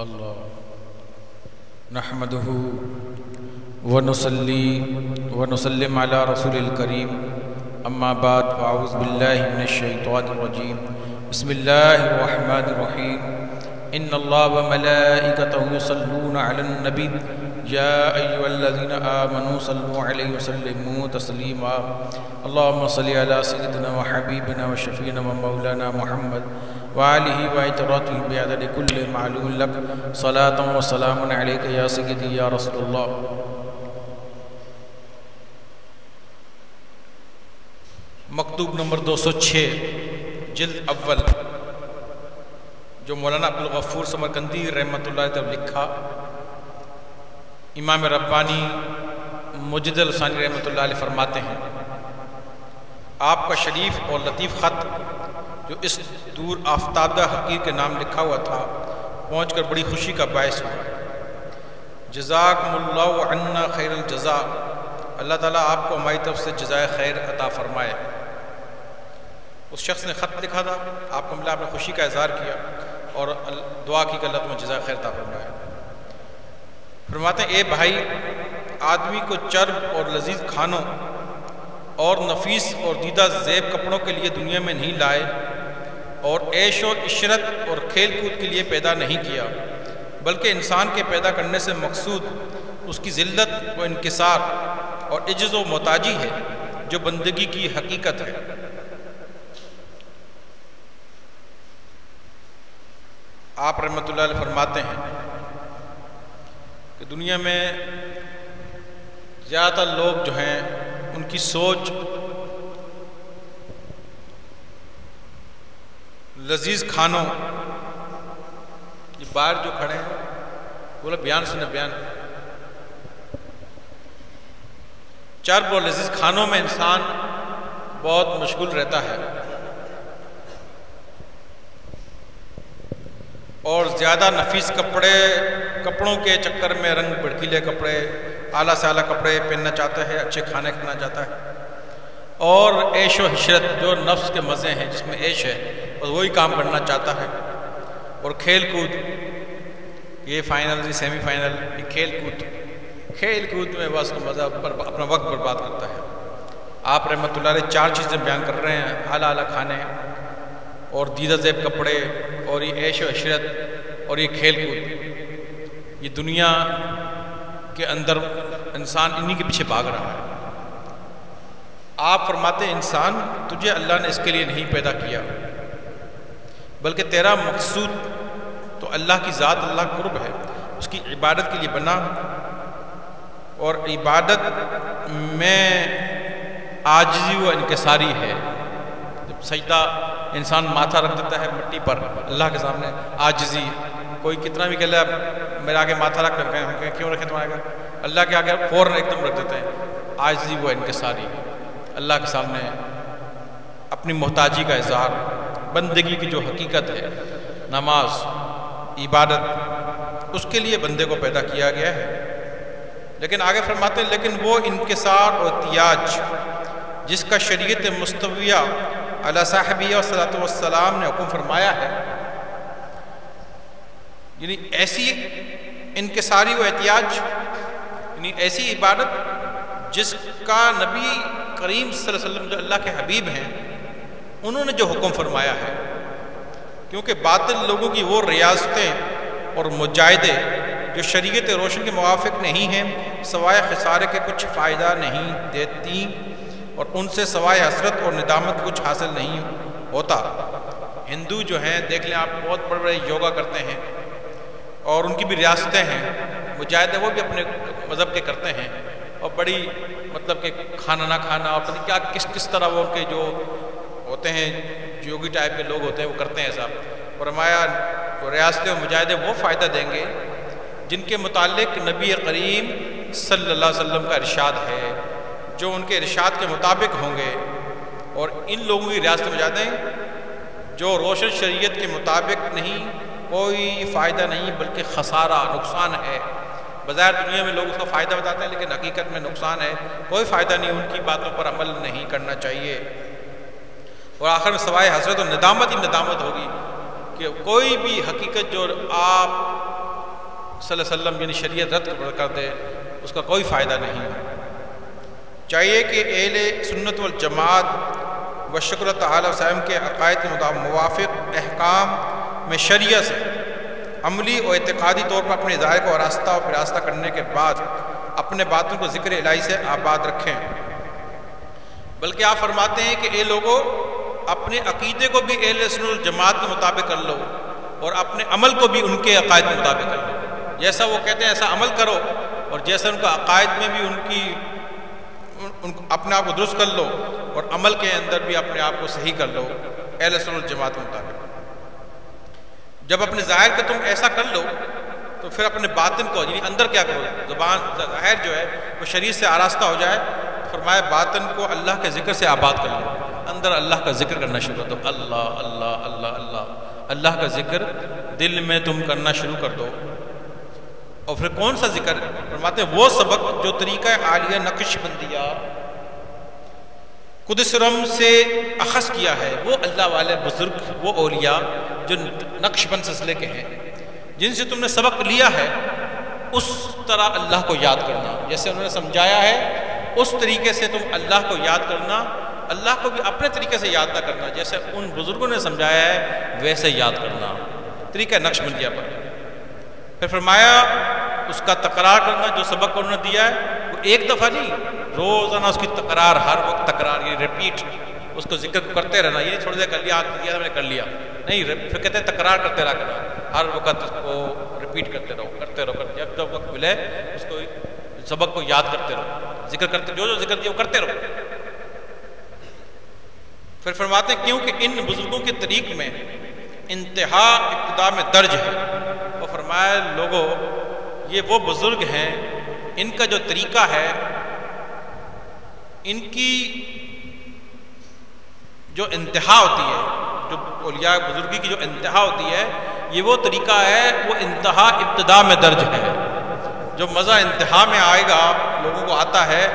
اللہ نحمدہ ونصلی ونسلم علی رسول الکریم اما بعد فاعوذ باللہ من الشیطان الرجیم بسم اللہ الرحمن الرحیم ان اللہ وملائکتہ یصلون علی النبی یا ایھا الذین آمنوا صلوا علیہ وسلموا تسلیما اللہم صلی علی سیدنا وحبیبنا وشفیعنا ومولانا محمد وآلہ وعطراتہ بعدد کل معلوم لک صلاة و سلام علیک یا سیدی یا رسول اللہ۔ مکتوب نمبر 206 جلد اول جو مولانا عبدالغفور سمرقندی رحمۃ اللہ علیہ لکھا، امام ربانی مجد الثانی رحمۃ اللہ علیہ فرماتے ہیں آپ کا شریف اور لطیف خط جو اس دور آفتابہ حقیر کے نام لکھا ہوا تھا پہنچ کر بڑی خوشی کا باعث ہوا۔ جزاکم اللہ عنا خیر الجزاء، اللہ تعالیٰ آپ کو ہماری طرف سے جزائے خیر عطا فرمائے۔ اس شخص نے خط لکھا تھا، آپ کو ملا، آپ نے خوشی کا اظہار کیا اور دعا کی کہ اللہ تمہیں جزائے خیر عطا فرمائے۔ فرماتے ہیں اے بھائی، آدمی کو چرب اور لذیذ کھانوں اور نفیس اور دیدہ زیب کپڑوں کے لیے دنیا میں نہیں لائے اور عیش و عشرت اور کھیل کود کے لیے پیدا نہیں کیا، بلکہ انسان کے پیدا کرنے سے مقصود اس کی ذلت و انکسار اور عجز و محتاجی ہے جو بندگی کی حقیقت ہے۔ آپ رحمۃ اللہ علیہ فرماتے ہیں کہ دنیا میں زیادہ تر لوگ جو ہیں ان کی سوچ لذیذ کھانوں، یہ باہر جو کھڑے ہیں بولا بیان سنے بیان، چرب اور لذیذ کھانوں میں انسان بہت مشغول رہتا ہے اور زیادہ نفیس کپڑوں کے چکر میں رنگ بھڑکیلے کپڑے، اعلیٰ سے اعلیٰ کپڑے پہننا چاہتا ہے، اچھے کھانے کھانا چاہتا ہے، اور عیش و عشرت جو نفس کے مزے ہیں جس میں عیش ہے اور وہی کام کرنا چاہتا ہے، اور کھیل کود، یہ فائنل یہ سیمی فائنل، یہ کھیل کود میں بس مزہ اپنا وقت برباد کرتا ہے۔ آپ رحمۃ اللہ علیہ 4 چیزیں بیان کر رہے ہیں، اعلیٰ اعلیٰ کھانے اور دیدہ زیب کپڑے اور یہ عیش و عشرت اور یہ کھیل کود، یہ دنیا کے اندر انسان انہی کے پیچھے بھاگ رہا ہے۔ آپ فرماتے ہیں انسان تجھے اللہ نے اس کے لیے نہیں پیدا کیا، بلکہ تیرا مقصود تو اللہ کی ذات، اللہ قرب ہے، اس کی عبادت کے لیے بنا، اور عبادت میں عاجزی و انکساری ہے۔ جب سجدہ انسان ماتھا رکھ دیتا ہے مٹی پر اللہ کے سامنے، عاجزی، کوئی کتنا بھی کہہ لے میرے آگے ماتھا رکھ کر کیوں رکھے تمہارے آگے، اللہ کے آگے فوراً ایک دم رکھ دیتے ہیں، عاجزی و انکساری، اللہ کے سامنے اپنی محتاجی کا اظہار، بندگی کی جو حقیقت ہے، نماز، عبادت، اس کے لیے بندے کو پیدا کیا گیا ہے۔ لیکن آگے فرماتے ہیں لیکن وہ انکسار اور احتیاج جس کا شریعت مستویہ علی صاحبیہ صلاۃ والسلام نے حکم فرمایا ہے، یعنی ایسی انکساری و احتیاج، یعنی ایسی عبادت جس کا نبی کریم صلی اللہ علیہ وسلم جو اللہ کے حبیب ہیں انہوں نے جو حکم فرمایا ہے، کیونکہ باطل لوگوں کی وہ ریاستیں اور مجاہدے جو شریعت روشن کے موافق نہیں ہیں سوائے خسارے کے کچھ فائدہ نہیں دیتی، اور ان سے سوائے حسرت اور ندامت کچھ حاصل نہیں ہوتا۔ ہندو جو ہیں دیکھ لیں آپ، بہت بڑے بڑے یوگا کرتے ہیں اور ان کی بھی ریاستیں ہیں، مجاہدے وہ بھی اپنے مذہب کے کرتے ہیں، اور بڑی مطلب کہ کھانا نہ کھانا اور پتہ نہیں کیا کس طرح وہ ان کے جو ہوتے ہیں یوگی ٹائپ کے لوگ ہوتے ہیں وہ کرتے ہیں ایسا۔ اور ہمارا ریاستیں اور مجاہدے وہ فائدہ دیں گے جن کے متعلق نبی کریم صلی اللہ علیہ وسلم کا ارشاد ہے، جو ان کے ارشاد کے مطابق ہوں گے، اور ان لوگوں کی ریاست مجاہدے جو روشن شریعت کے مطابق نہیں، کوئی فائدہ نہیں بلکہ خسارہ، نقصان ہے۔ بظاہر دنیا میں لوگ اس کا فائدہ بتاتے ہیں لیکن حقیقت میں نقصان ہے، کوئی فائدہ نہیں، ان کی باتوں پر عمل نہیں کرنا چاہیے، اور آخر میں سوائے حسرت اور ندامت ہی ندامت ہوگی کہ کوئی بھی حقیقت جو آپ صلی اللہ علیہ وسلم یعنی شریعت رد کر دے اس کا کوئی فائدہ نہیں ہے۔ چاہیے کہ اہل سنت والجماعت و شکر تعالی وسلم کے عقائد کے موافق احکام میں شریعت سے عملی اور اعتقادی طور پر اپنے ظاہر کو آراستہ اور پراستہ کرنے کے بعد اپنے باطن کو ذکر الہی سے آباد رکھیں، بلکہ آپ فرماتے ہیں کہ اے لوگوں اپنے عقیدے کو بھی اہل سنت والجماعت کے مطابق کر لو اور اپنے عمل کو بھی ان کے عقائد کے مطابق کر لو۔ جیسا وہ کہتے ہیں ایسا عمل کرو، اور جیسا ان کا عقائد میں بھی اپنے آپ کو درست کر لو، اور عمل کے اندر بھی اپنے آپ کو صحیح کر لو اہل سنت والجماعت کے مطابق۔ جب اپنے ظاہر کا تم ایسا کر لو تو پھر اپنے باطن کو یعنی اندر کیا کرو، زبان ظاہر جو ہے وہ شریعت سے آراستہ ہو جائے، فرمایا باطن کو اللہ کے ذکر سے آباد کر لو، اندر اللہ کا ذکر کرنا شروع کر دو، اللہ اللہ اللہ اللہ، اللہ کا ذکر دل میں تم کرنا شروع کر دو۔ اور پھر کون سا ذکر؟ فرماتے ہیں وہ سبق جو طریقہ عالیہ نقش بندیہ قدسرم سے اخذ کیا ہے، وہ اللہ والے بزرگ، وہ اولیاء جو نقش بند سلسلے کے ہیں، جن سے تم نے سبق لیا ہے، اس طرح اللہ کو یاد کرنا، جیسے انہوں نے سمجھایا ہے اس طریقے سے تم اللہ کو یاد کرنا، اللہ کو بھی اپنے طریقے سے یاد نہ کرنا، جیسے ان بزرگوں نے سمجھایا ہے ویسے یاد کرنا، طریقہ نقش بندیہ پر۔ پھر فرمایا اس کا تکرار کرنا، جو سبق انہوں نے دیا ہے وہ ایک دفعہ نہیں، روزانہ اس کی تکرار، ہر وقت تکرار، یہ ریپیٹ، اس کو ذکر کو کرتے رہنا، یہ تھوڑی دیر کر لیا میں نے کر لیا نہیں، پھر کہتے ہیں تکرار کرتے رہا کرنا، ہر وقت اس کو ریپیٹ کرتے رہو، جب وقت ملے اس کو سبق کو یاد کرتے رہو، ذکر کرتے، جو ذکر دیا وہ کرتے رہو۔ پھر فرماتے ہیں کیونکہ ان بزرگوں کے طریق میں انتہا ابتدا میں درج ہے، اور فرمایا لوگوں یہ وہ بزرگ ہیں ان کا جو طریقہ ہے، ان کی جو انتہا ہوتی ہے، جو اولیاء بزرگی کی جو انتہا ہوتی ہے، یہ وہ طریقہ ہے، وہ انتہا ابتدا میں درج ہے، جو مزہ انتہا میں آئے گا لوگوں کو آتا ہے،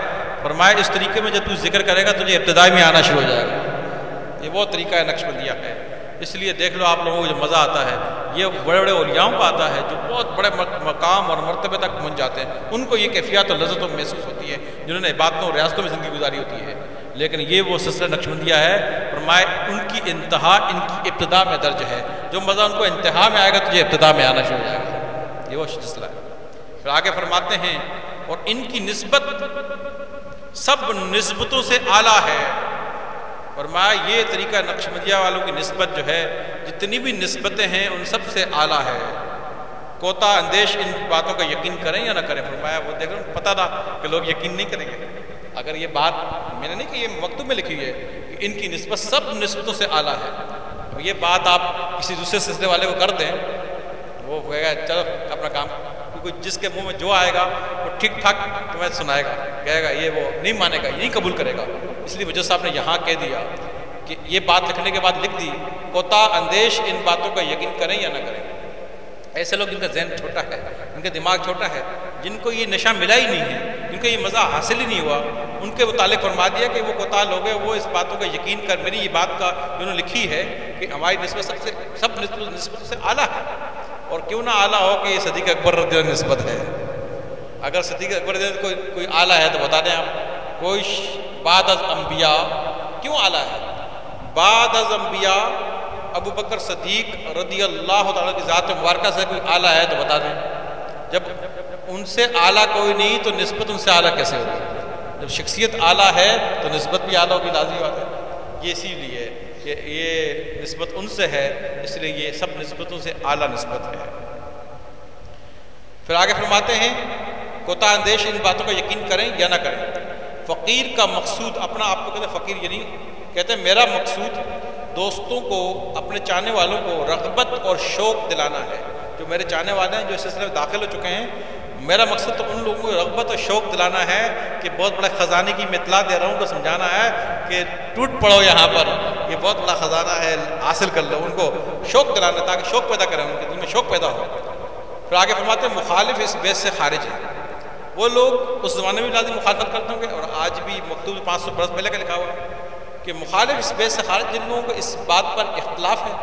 فرمایا اس طریقے میں جب تو ذکر کرے گا تجھے ابتدائی میں آنا شروع ہو جائے گا، یہ وہ طریقہ نقش بندیہ ہے۔ اس لیے دیکھ لو آپ لوگوں کو جو مزہ آتا ہے یہ بڑے بڑے اولیاؤں کو آتا ہے، جو بہت بڑے مقام اور مرتبے تک پہنچ جاتے ہیں، ان کو یہ کیفیت اور لذت محسوس ہوتی ہے جنہوں نے عبادتوں اور ریاستوں میں زندگی گزاری ہوتی ہے، لیکن یہ وہ سلسلہ نقش بندیہ ہے، فرمائے ان کی انتہا ان کی ابتدا میں درج ہے، جو مزہ ان کو انتہا میں آئے گا تجھے ابتدا میں آنا شروع ہو جائے گا، یہ وہ سلسلہ ہے۔ پھر آگے فرماتے ہیں اور ان کی نسبت سب نسبتوں سے اعلیٰ ہے، فرمایا یہ طریقہ نقش بندیہ والوں کی نسبت جو ہے جتنی بھی نسبتیں ہیں ان سب سے اعلیٰ ہے، کوتا اندیش ان باتوں کا یقین کریں یا نہ کریں، فرمایا وہ دیکھ رہے ہیں پتہ تھا کہ لوگ یقین نہیں کریں گے، اگر یہ بات میں نے نہیں کہ یہ مکتوب میں لکھی ہوئی ہے کہ ان کی نسبت سب نسبتوں سے اعلیٰ ہے، یہ بات آپ کسی دوسرے سلسلے والے کو کر دیں وہ کہے گا چلو اپنا کام، کیونکہ جس کے منہ میں جو آئے گا وہ ٹھیک ٹھاک تمہیں سنائے گا، کہے گا یہ وہ نہیں مانے گا، یہ نہیں قبول کرے گا، اس لیے وجہ صاحب نے یہاں کہہ دیا کہ یہ بات لکھنے کے بعد لکھ دی کوتا اندیش ان باتوں کا یقین کریں یا نہ کریں۔ ایسے لوگ جن کا ذہن چھوٹا ہے، ان کا دماغ چھوٹا ہے، جن کو یہ نشہ ملا ہی نہیں ہے، جن کو یہ مزہ حاصل ہی نہیں ہوا، ان کے متعلق فرما دیا کہ وہ کوتا لوگ ہیں، وہ اس باتوں کا یقین کر میری یہ بات کا جو انہوں نے لکھی ہے کہ ہماری نسبت سب نسبت سے اعلیٰ ہے، اور کیوں نہ اعلیٰ ہو کہ یہ صدیق اکبر رضی اللہ عنہ نسبت ہے، اگر صدیق اکبر رضی اللہ عنہ کوئی اعلیٰ ہے تو بتا دیں آپ، کوئی بعد از انبیاء کیوں اعلیٰ ہے؟ بعد از انبیاء ابو بکر صدیق رضی اللہ تعالیٰ کی ذات مبارکہ سے کوئی اعلیٰ ہے تو بتا دیں، جب ان سے اعلیٰ کوئی نہیں تو نسبت ان سے اعلیٰ کیسے ہوگی؟ جب شخصیت اعلیٰ ہے تو نسبت بھی اعلیٰ ہوگی، لازمی بات ہے، یہ اسی لیے کہ یہ نسبت ان سے ہے، اس لیے یہ سب نسبتوں سے اعلیٰ نسبت ہے۔ پھر آگے فرماتے ہیں کوتا اندیش ان باتوں کا یقین کریں یا نہ کریں۔ فقیر کا مقصود اپنا آپ کو کہتے ہیں فقیر، یعنی کہتے ہیں میرا مقصود دوستوں کو اپنے چاہنے والوں کو رغبت اور شوق دلانا ہے، جو میرے چاہنے والے ہیں جو اس سلسلے میں داخل ہو چکے ہیں، میرا مقصد تو ان لوگوں کو رغبت اور شوق دلانا ہے کہ بہت بڑا خزانے کی میں اطلاع دے رہا ہوں، کو سمجھانا ہے کہ ٹوٹ پڑو یہاں پر، یہ بہت بڑا خزانہ ہے حاصل کر لو، ان کو شوق دلانا ہے تاکہ شوق پیدا کریں، ان کے دل میں شوق پیدا ہو۔ پھر آگے فرماتے ہیں مخالف اس بیس سے خارج ہے، وہ لوگ اس زمانے میں لازم مخالفت کرتے ہوں گے اور آج بھی مکتوب 500 برس پہلے کا لکھا ہوا ہے کہ مخالف اس بیس سے خارج، جن لوگوں کو اس بات پر اختلاف ہے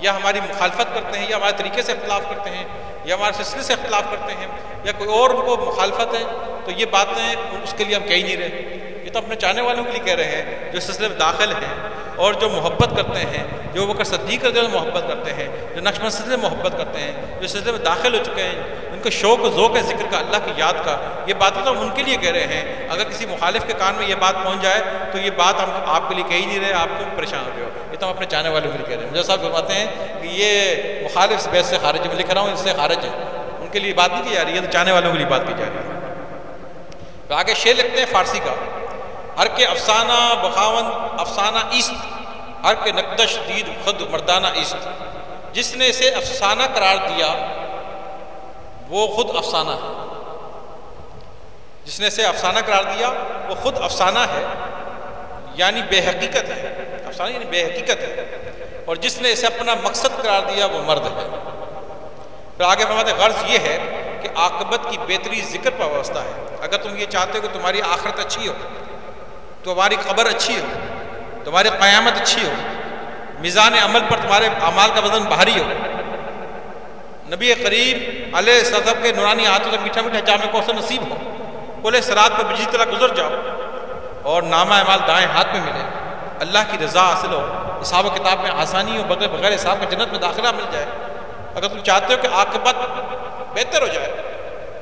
یا ہماری مخالفت کرتے ہیں، یا ہمارے طریقے سے اختلاف کرتے ہیں، یا ہمارے سلسلے سے اختلاف کرتے ہیں، یا کوئی اور ان کو مخالفت ہے، تو یہ باتیں اس کے لیے ہم کہہ ہی نہیں رہے. یہ تو اپنے چاہنے والوں کے لیے کہہ رہے ہیں جو سلسلے میں داخل ہیں اور جو محبت کرتے ہیں، جو بکر صدیق رضی اللہ عنہ محبت کرتے ہیں، جو نقشبند سلسلے میں محبت کرتے ہیں، جو سلسلے میں داخل ہو چکے ہیں، ان کو شوق و ذوق ہے ذکر کا، اللہ کی یاد کا. یہ باتیں تو ہم ان کے لیے کہہ رہے ہیں. اگر کسی مخالف کے کان میں یہ بات پہنچ جائے تو یہ بات ہم آپ کے لیے کہہ ہی نہیں رہے، آپ کیوں پریشان ہو گئے ہو. یہ تو ہم اپنے چاہنے والوں کے لیے کہہ رہے ہیں. مجھے صاحب فرماتے ہیں کہ یہ مخالف اس بیت سے خارج ہے، میں لکھ رہا ہوں اس سے خارج ہے، ان کے لیے بات نہیں کی جا رہی ہے، تو چاہنے والوں کے لیے بات کی جا رہی ہے. تو آگے شعر لکھتے ہیں فارسی کا. ہر کے افسانہ بخاون افسانہ ایست، ہر کے نقدش دید خود مردانہ ایست. جس نے اسے افسانہ قرار دیا وہ خود افسانہ ہے. جس نے اسے افسانہ قرار دیا وہ خود افسانہ ہے، یعنی بے حقیقت ہے. افسانہ یعنی بے حقیقت ہے. اور جس نے اسے اپنا مقصد قرار دیا وہ مرد ہے. پھر آگے فرماتے ہیں غرض یہ ہے کہ عاقبت کی بہتری ذکر پر وابستہ ہے. اگر تم یہ چاہتے ہو کہ تمہاری آخرت اچھی ہو، تمہاری قبر اچھی ہو، تمہاری قیامت اچھی ہو، میزان عمل پر تمہارے اعمال کا وزن بھاری ہو، نبی قریب علیہ السلام کے نورانی ہاتھوں سے میٹھا میٹھا جام کوثر نصیب ہو، پل صراط پر بجلی طرح گزر جاؤ اور نامہ اعمال دائیں ہاتھ میں ملے، اللہ کی رضا حاصل ہو، حساب و کتاب میں آسانی ہو، بغیر حساب کے جنت میں داخلہ مل جائے. اگر تم چاہتے ہو کہ عاقبت بہتر ہو جائے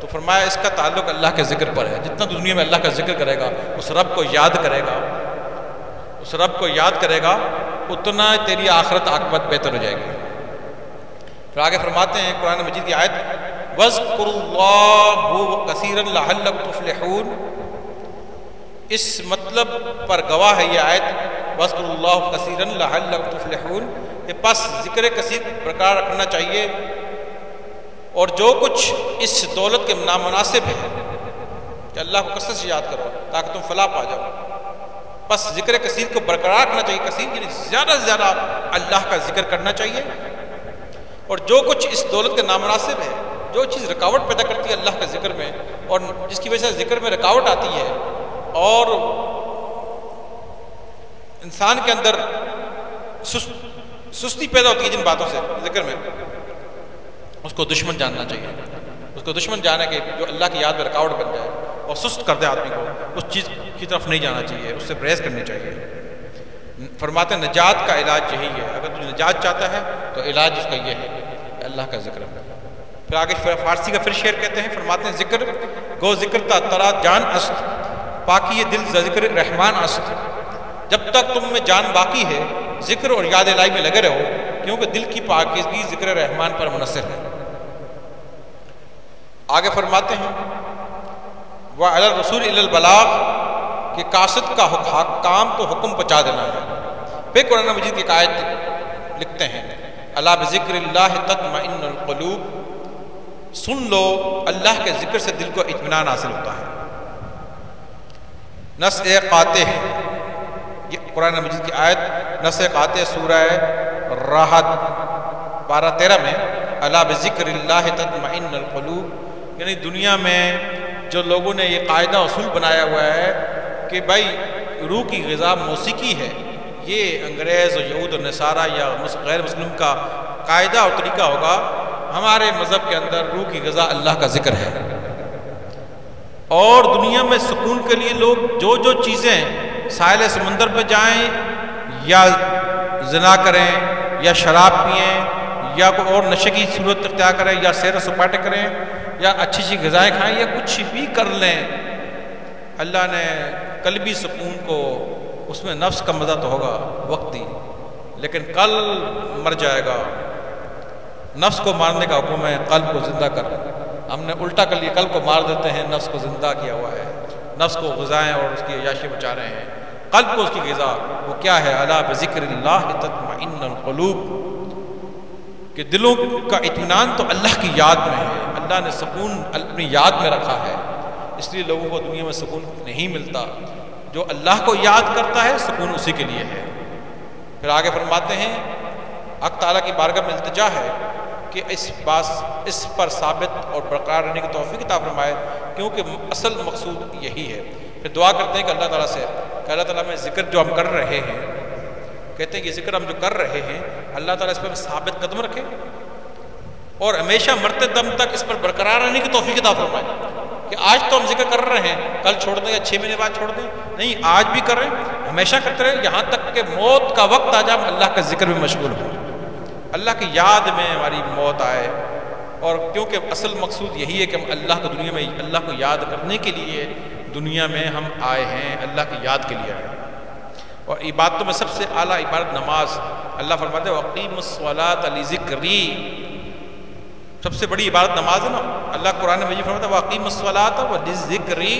تو فرمایا اس کا تعلق اللہ کے ذکر پر ہے. جتنا دنیا میں اللہ کا ذکر کرے گا، اس رب کو یاد کرے گا، اس رب کو یاد کرے گا، اتنا تیری آخرت عاقبت بہتر ہو جائے گی. پھر آگے فرماتے ہیں قرآن مجید کی آیت وَاذْكُرُوا اللَّهَ كَثِيرًا لَعَلَّكُمْ تُفْلِحُونَ. اس مطلب پر گواہ ہے یہ آیت وَاذْكُرُوا اللَّهَ كَثِيرًا لَعَلَّكُمْ تُفْلِحُونَ. کہ پس ذکر کثیر برقرار رکھنا چاہیے، اور جو کچھ اس دولت کے نامناسب ہے کہ اللہ کو کثرت سے یاد کرو تاکہ تم فلاح پا جاؤ. بس ذکر کثیر کو برقرار رکھنا چاہیے. کثیر یعنی زیادہ سے زیادہ اللہ کا ذکر کرنا چاہیے. اور جو کچھ اس دولت کے نامناسب ہے، جو چیز رکاوٹ پیدا کرتی ہے اللہ کے ذکر میں، اور جس کی وجہ سے ذکر میں رکاوٹ آتی ہے اور انسان کے اندر سستی پیدا ہوتی ہے جن باتوں سے ذکر میں، اس کو دشمن جاننا چاہیے. اس کو دشمن جانا کہ جو اللہ کی یاد میں رکاوٹ بن جائے اور سست کر دے آدمی کو، اس چیز کی طرف نہیں جانا چاہیے، اس سے پرہیز کرنی چاہیے. فرماتے ہیں نجات کا علاج یہی ہے. اگر تو نجات چاہتا ہے تو علاج اس کا یہ ہے کہ اللہ کا ذکر. پھر آگے فارسی کا پھر شعر کہتے ہیں، فرماتے ہیں ذکر گو ذکر تا ترا جان است، پاکی یہ دل ذکر رحمان است. جب تک تم میں جان باقی ہے ذکر اور یاد الہی میں لگے رہو، کیونکہ دل کی پاکیزگی ذکر رحمان پر منحصر ہے. آگے فرماتے ہیں وَعَلَى الرَّسُولِ إِلَى الْبَلَاغِ کہ قاصد کا کام تو حکم پہنچا دینا ہے. پھر قرآن مجید کی آیت لکھتے ہیں الا بذکر اللہ تطمئن القلوب. سن لو اللہ کے ذکر سے دل کو اطمینان حاصل ہوتا ہے. نسع قاطع یہ قرآن مجید کی آیت نسع قاطع سورہ راحت 12-13 میں الا بذکر اللہ تطمئن القلوب. یعنی دنیا میں جو لوگوں نے یہ قاعدہ اصول بنایا ہوا ہے کہ بھائی روح کی غذا موسیقی ہے، یہ انگریز اور یہود اور نصارہ یا غیر مسلم کا قاعدہ اور طریقہ ہوگا. ہمارے مذہب کے اندر روح کی غذا اللہ کا ذکر ہے. اور دنیا میں سکون کے لیے لوگ جو جو چیزیں ساحل سمندر پہ جائیں یا زنا کریں یا شراب پئیں یا کوئی اور نشے کی صورت اختیار کریں یا سیر و سپاٹے کریں یا اچھی اچھی غذائیں کھائیں یا کچھ بھی کر لیں، اللہ نے قلبی سکون کو، اس میں نفس کا مزہ تو ہوگا وقتی، لیکن کل مر جائے گا. نفس کو مارنے کا حکم ہے، قلب کو زندہ کر. ہم نے الٹا کر لیا، قلب کو مار دیتے ہیں، نفس کو زندہ کیا ہوا ہے. نفس کو غذائیں اور اس کی عیاشی بچا رہے ہیں، قلب کو اس کی غذا وہ کیا ہے الا بذکر اللہ تطمئن القلوب. کہ دلوں کا اطمینان تو اللہ کی یاد میں ہے. اللہ نے سکون اپنی یاد میں رکھا ہے، اس لیے لوگوں کو دنیا میں سکون نہیں ملتا. جو اللہ کو یاد کرتا ہے سکون اسی کے لیے ہے. پھر آگے فرماتے ہیں حق تعالیٰ کی بارگاہ میں التجا ہے کہ اس پر ثابت اور برقرار رہنے کی توفیق عطا فرمائے، کیونکہ اصل مقصود یہی ہے. پھر دعا کرتے ہیں کہ اللہ تعالیٰ سے کہ اللہ تعالیٰ میں ذکر جو ہم کر رہے ہیں کہ کہتے ہیں یہ ذکر ہم جو کر رہے ہیں اللہ تعالیٰ اس پر ثابت قدم رکھے اور ہمیشہ مرتے دم تک اس پر برقرار رہنے کی توفیق عطا فرمائے کہ آج تو ہم ذکر کر رہے ہیں، کل چھوڑ دیں یا 6 مہینے بعد چھوڑ دیں، نہیں، آج بھی کر رہے ہیں، ہمیشہ کرتے رہے یہاں تک کہ موت کا وقت آ جائے ہم اللہ کا ذکر میں مشغول ہوں، اللہ کی یاد میں ہماری موت آئے۔ اور کیونکہ اصل مقصود یہی ہے کہ ہم اللہ کو دنیا میں اللہ کو یاد کرنے کے لیے دنیا میں ہم آئے ہیں، اللہ کی یاد کے لیے آئے ہیں۔ اور عبادتوں میں سب سے اعلیٰ عبادت نماز، اللہ فرماتے ہیں وَأَقِیمُوا الصَّلَاةَ لِذِکْرِی، سب سے بڑی عبادت نماز ہے نا۔ اللہ قرآن مجید فرماتا ہے وَأَقِیمُوا الصَّلَاةَ وَلِذِکْرِی،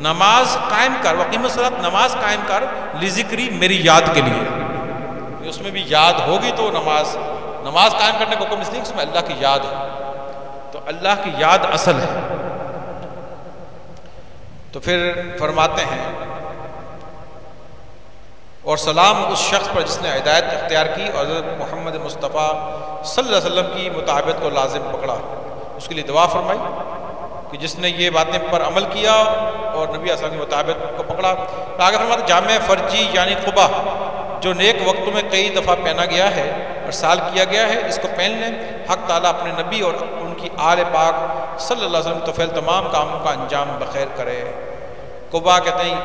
نماز قائم کر، وَأَقِیمُوا الصَّلَاةَ نماز قائم کر، لِذِکْرِی میری یاد کے لیے، اس میں بھی یاد ہوگی تو نماز قائم کرنے کو حکم اس لیے اس میں اللہ کی یاد ہے، تو اللہ کی یاد اصل ہے۔ تو پھر فرماتے ہیں اور سلام اس شخص پر جس نے ہدایت اختیار کی اور حضرت محمد مصطفیٰ صلی اللہ علیہ وسلم کی مطابقت کو لازم پکڑا، اس کے لیے دعا فرمائی کہ جس نے یہ باتیں پر عمل کیا اور نبی صلی اللہ علیہ وسلم کی مطابقت کو پکڑا۔ آگے فرماتے ہیں جامع فرجی یعنی قبا جو نیک وقتوں میں کئی دفعہ پہنا گیا ہے اور سال کیا گیا ہے، اس کو پہن لیں۔ حق تعالیٰ اپنے نبی اور ان کی آل پاک صلی اللہ علیہ وسلم تو فعل تمام کاموں کا انجام بخیر کرے۔ قبا کہتے ہیں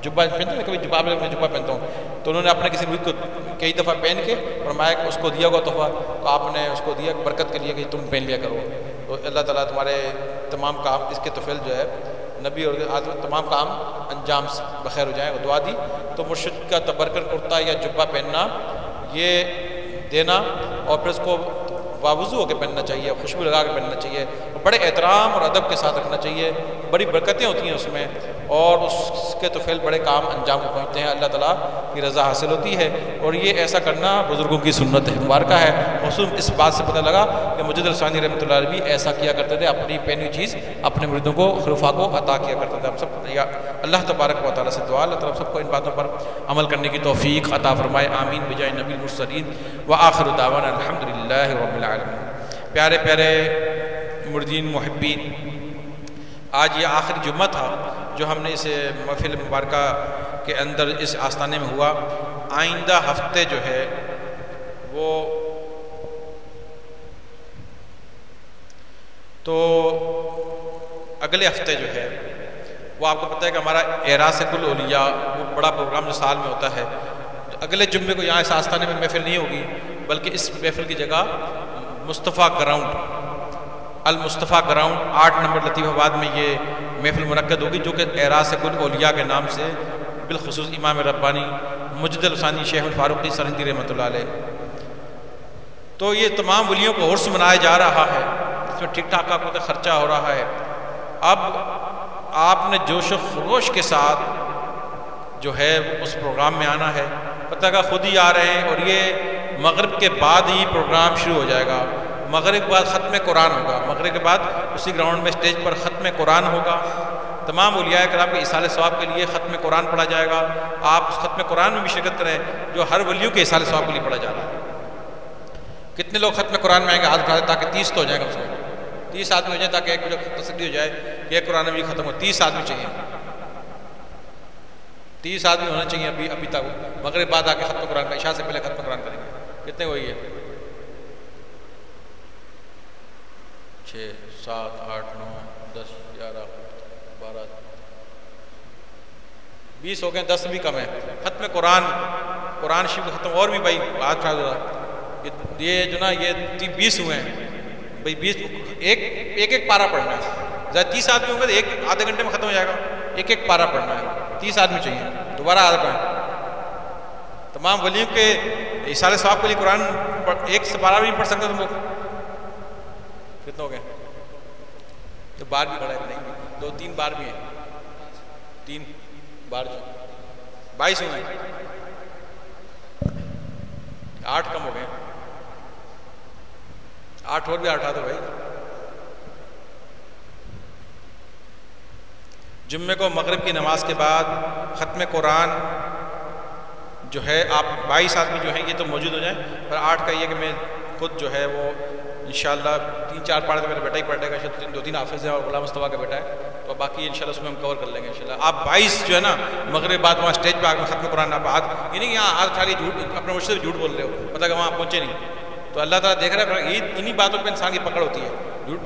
جبہ پہنتے ہیں، کبھی جبہ میں جبہ پہنتا ہوں، تو انہوں نے اپنے کسی مرید کو کئی دفعہ پہن کے فرمایا کہ اس کو دیا ہوا تحفہ، تو آپ نے اس کو دیا برکت کے لیے کہ تم پہن لیا کرو، تو اللہ تعالیٰ تمہارے تمام کام اس کے توفیل جو ہے نبی اور تمام کام انجام بخیر ہو جائیں، وہ دعا دی۔ تو مرشد کا تبرکن کرتا یا جبہ پہننا یہ دینا اور پھر اس کو باوضو ہو کے پہننا چاہیے، خوشبو لگا کے پہننا چاہیے، بڑے احترام اور ادب کے ساتھ رکھنا چاہیے، بڑی برکتیں ہوتی ہیں اس میں اور اس کے توفیل بڑے کام انجام کو پہنچتے ہیں، اللہ تعالیٰ کی رضا حاصل ہوتی ہے، اور یہ ایسا کرنا بزرگوں کی سنت ہے، مبارکہ ہے۔ خصوصاً اس بات سے پتہ لگا کہ مجد الثانی رحمۃ اللہ علیہ بھی ایسا کیا کرتے تھے، اپنی پہنی چیز اپنے مریدوں کو خلفاء کو عطا کیا کرتے تھے۔ ہم سب یا اللہ تبارک و تعالیٰ سے دعا اللہ تعالیٰ سب کو ان باتوں پر عمل کرنے کی توفیق عطا فرمائے، آمین بجائے نبی المرسلین وآخر دعوانا الحمدللہ رب العالمین۔ پیارے پیارے مردین محبین، آج یہ آخری جمعہ تھا جو ہم نے اس محفل مبارکہ کے اندر اس آستانے میں ہوا۔ آئندہ ہفتے جو ہے وہ تو اگلے ہفتے جو ہے وہ آپ کو پتہ ہے کہ ہمارا اعراس کل اولیاء وہ بڑا پروگرام جو سال میں ہوتا ہے، اگلے جمعے کو یہاں اس آستانے میں محفل نہیں ہوگی، بلکہ اس محفل کی جگہ مصطفیٰ گراؤنڈ المصطفیٰ گراؤنڈ 8 نمبر لطیف آباد میں یہ محفل منعقد ہوگی، جو کہ اعراس کل اولیاء کے نام سے بالخصوص امام ربانی مجد الثانی شیخ الفاروقی سرہندی رحمۃ اللہ علیہ۔ تو یہ تمام ولیوں کو عرس منایا جا رہا ہے، اس میں ٹھیک ٹھاک کا خرچہ ہو رہا ہے۔ اب آپ نے جوش و خروش کے ساتھ جو ہے اس پروگرام میں آنا ہے، پتہ کا خود ہی آ رہے ہیں، اور یہ مغرب کے بعد ہی پروگرام شروع ہو جائے گا۔ مغرب کے بعد ختم قرآن ہوگا، مغرب کے بعد اسی گراؤنڈ میں اسٹیج پر ختم قرآن ہوگا۔ تمام اولیاء کرام کے ایصال ثواب کے لیے ختم قرآن پڑھا جائے گا، آپ اس ختم قرآن میں بھی شرکت کریں جو ہر ولیوں کے ایصال ثواب کے لیے پڑھا جا رہا ہے۔ کتنے لوگ ختم قرآن میں آئیں گے ہاتھ اٹھا دیں تاکہ 30 تو ہو جائیں، کم سے کم 30 آدمی ہو جائیں تاکہ ایک تسلی ہو جائے کہ ایک قرآن بھی ختم ہو۔ 30 آدمی چاہیے، 30 آدمی ہونا چاہیے ابھی تک۔ مغرب بعد آ کے ختم قرآن کا، عشاء سے پہلے ختم قرآن کریں گے۔ کتنے ہوئی ہے؟ 6 7 8 9 10 11 12 20 ہو گئے، 10 بھی کم ہے۔ ختم قرآن شریف ختم، اور بھی بھائی ہاتھ اٹھا دو، یہ جو نا یہ 20 ہوئے ہیں بھائی، 20 ایک پارہ پڑھنا ہے۔ زیادہ 30 آدمی ہوں گے تو ایک آدھے گھنٹے میں ختم ہو جائے گا، ایک پارہ پڑھنا ہے۔ 30 آدمی چاہیے، دوبارہ آدھا پڑھیں۔ تمام ولیوں کے ایصال ثواب کے لیے قرآن ایک سے پارہ بھی نہیں پڑھ سکتے تم لوگ، کتنے ہو گئے؟ تو بار بھی کھڑا ہے، نہیں 2 3 بار بھی ہیں، 3 بار جو 22 ہوئے ہیں، 8 کم ہو گئے، 8 اور بھی اٹھا دو بھائی۔ جمعے کو مغرب کی نماز کے بعد ختم قرآن جو ہے، آپ 22 آدمی جو ہیں یہ تو موجود ہو جائیں، پر 8 کا یہ کہ میں خود جو ہے وہ انشاءاللہ 3-4 پارے تو میرا بیٹا ہی پڑھ لے گا، 2-3 حافظ ہیں اور غلام مصطفیٰ کا بیٹا ہے، تو باقی انشاءاللہ اس میں ہم کور کر لیں گے انشاءاللہ۔ آپ 22 جو ہے نا مغرب بعد وہاں اسٹیج پہ آ کے ختم قرآن آپ ہاتھ، یہ نہیں کہ یہاں ہاتھ اٹھا کے جھوٹ اپنے مرشد سے جھوٹ بول رہے ہو، پتہ کہ وہاں پہنچے نہیں، تو اللہ تعالیٰ دیکھ رہا ہے انہی باتوں پہ انسان کی پکڑ ہوتی ہے۔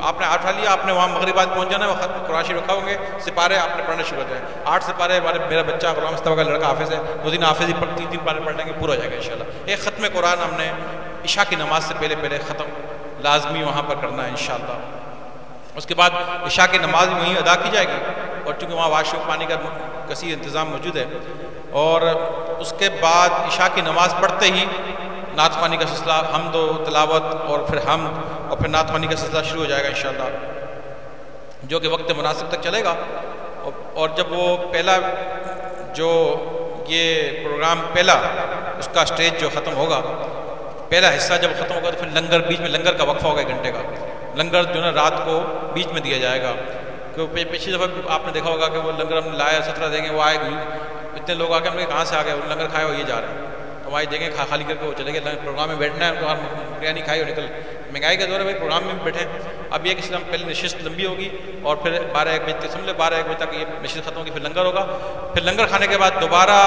آپ نے ہاتھ اٹھا لیا، آپ نے وہاں مغرب بعد پہنچ جانا ہے، وہ ختم قرآن شریف رکھا ہوں گے، سپارے آپ نے پڑھنا شروع ہو جائے، 8 سپارے میرا بچہ غلام مصطفیٰ کا لڑکا حافظ ہے، 2-3 حافظ ہی 3 پارے پڑھ لیں گے، پورا ہو جائے گا انشاءاللہ۔ ایک ختم قرآن ہم نے عشاء کی نماز سے پہلے ختم لازمی وہاں پر کرنا ہے انشاءاللہ۔ اس کے بعد عشاء کی نماز بھی وہیں ادا کی جائے گی، اور چونکہ وہاں واش روم پانی کا کثیر انتظام موجود ہے، اور اس کے بعد عشاء کی نماز پڑھتے ہی نعت خوانی کا سلسلہ، حمد و تلاوت اور پھر حمد اور پھر نعت خوانی کا سلسلہ شروع ہو جائے گا انشاءاللہ، جو کہ وقت مناسب تک چلے گا۔ اور جب وہ پہلا جو یہ پروگرام اس کا سٹیج جو ختم ہوگا، پہلا حصہ جب ختم ہوگا تو پھر لنگر، بیچ میں لنگر کا وقفہ ہوگا 1 گھنٹے کا، لنگر جو ہے نا رات کو بیچ میں دیا جائے گا، کیونکہ پچھلی دفعہ آپ نے دیکھا ہوگا کہ وہ لنگر ہم نے لایا 17 دیں گے، وہ آئے اتنے لوگ آ کے ہم نے کہاں سے آ گئے، وہ لنگر کھائے ہوئے یہ جا رہے ہیں، تو وہاں دیں گے خالی کر کے وہ چلے گئے، پروگرام میں بیٹھنا ہے، بریانی کھائی اور نکل، مہنگائی کا دور ہے بھائی، پروگرام میں بھی بیٹھیں۔ اب یہ کہ اسلام پہلے نشست لمبی ہوگی اور پھر 12-1 بجے تک، سمجھ لیں 12-1 بجے تک یہ نشست ختم ہوگی، پھر لنگر ہوگا، پھر لنگر کھانے کے بعد دوبارہ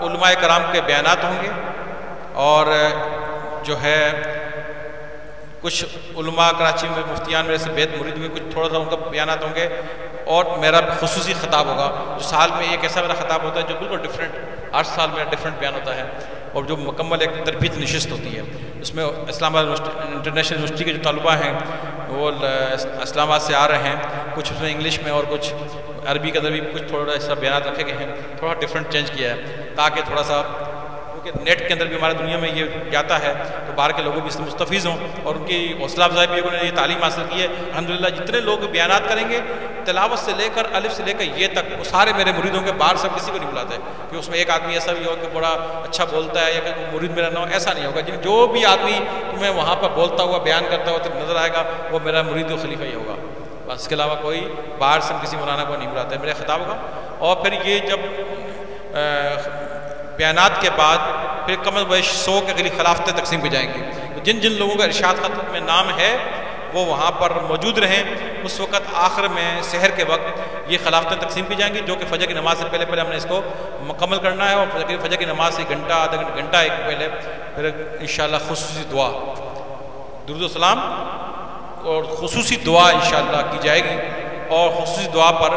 علماء کرام کے بیانات ہوں گے، اور جو ہے کچھ علماء کراچی میں مفتیان میرے سے بیت مرید ہوئے، کچھ تھوڑا سا ان کا بیانات ہوں گے، اور میرا خصوصی خطاب ہوگا، جو سال میں ایک ایسا میرا خطاب ہوتا ہے جو بالکل ڈیفرنٹ، 8 سال میرا ڈیفرنٹ بیان ہوتا ہے، اور جو مکمل ایک تربیت نشست ہوتی ہے۔ اس میں اسلام آباد انٹرنیشنل یونیورسٹی کے جو طلباء ہیں وہ اسلام آباد سے آ رہے ہیں، کچھ اس میں انگلش میں اور کچھ عربی کا بھی کچھ تھوڑا ایسا بیانات رکھے گئے ہیں، تھوڑا ڈیفرنٹ چینج کیا ہے، تاکہ تھوڑا سا، کیونکہ نیٹ کے اندر بھی ہمارے دنیا میں یہ جاتا ہے تو باہر کے لوگوں بھی اس سے مستفیض ہوں، اور ان کی حوصلہ افزائی بھی انہوں نے یہ تعلیم حاصل کی ہے الحمدللہ۔ جتنے لوگ بیانات کریں گے تلاوت سے لے کر الف سے لے کر یہ تک، وہ سارے میرے مرید ہوں گے، باہر سب کسی کو نہیں بلاتے کہ اس میں ایک آدمی ایسا بھی ہو کہ بڑا اچھا بولتا ہے یا کہ مرید میرا نہ ہو، ایسا نہیں ہوگا۔ جو بھی آدمی تمہیں وہاں پر بولتا ہوا بیان کرتا ہوا نظر آئے گا وہ میرا مرید و خلیفہ ہی ہوگا، بس اس کے علاوہ کوئی باہر سے کسی مولانا کو نہیں بلاتا ہے، میرا خطاب ہوگا۔ اور پھر یہ جب بیانات کے بعد پھر کم از کم 100 کے قریب خلافتیں تقسیم کی جائیں گی، تو جن جن لوگوں کا ارشاد خط میں نام ہے وہ وہاں پر موجود رہیں۔ اس وقت آخر میں سحر کے وقت یہ خلافتیں تقسیم کی جائیں گی، جو کہ فجر کی نماز سے پہلے ہم نے اس کو مکمل کرنا ہے، اور فجر کی نماز سے گھنٹہ آدھا گھنٹہ ایک پہلے پھر انشاءاللہ خصوصی دعا، درود و سلام اور خصوصی دعا انشاءاللہ کی جائے گی، اور خصوصی دعا پر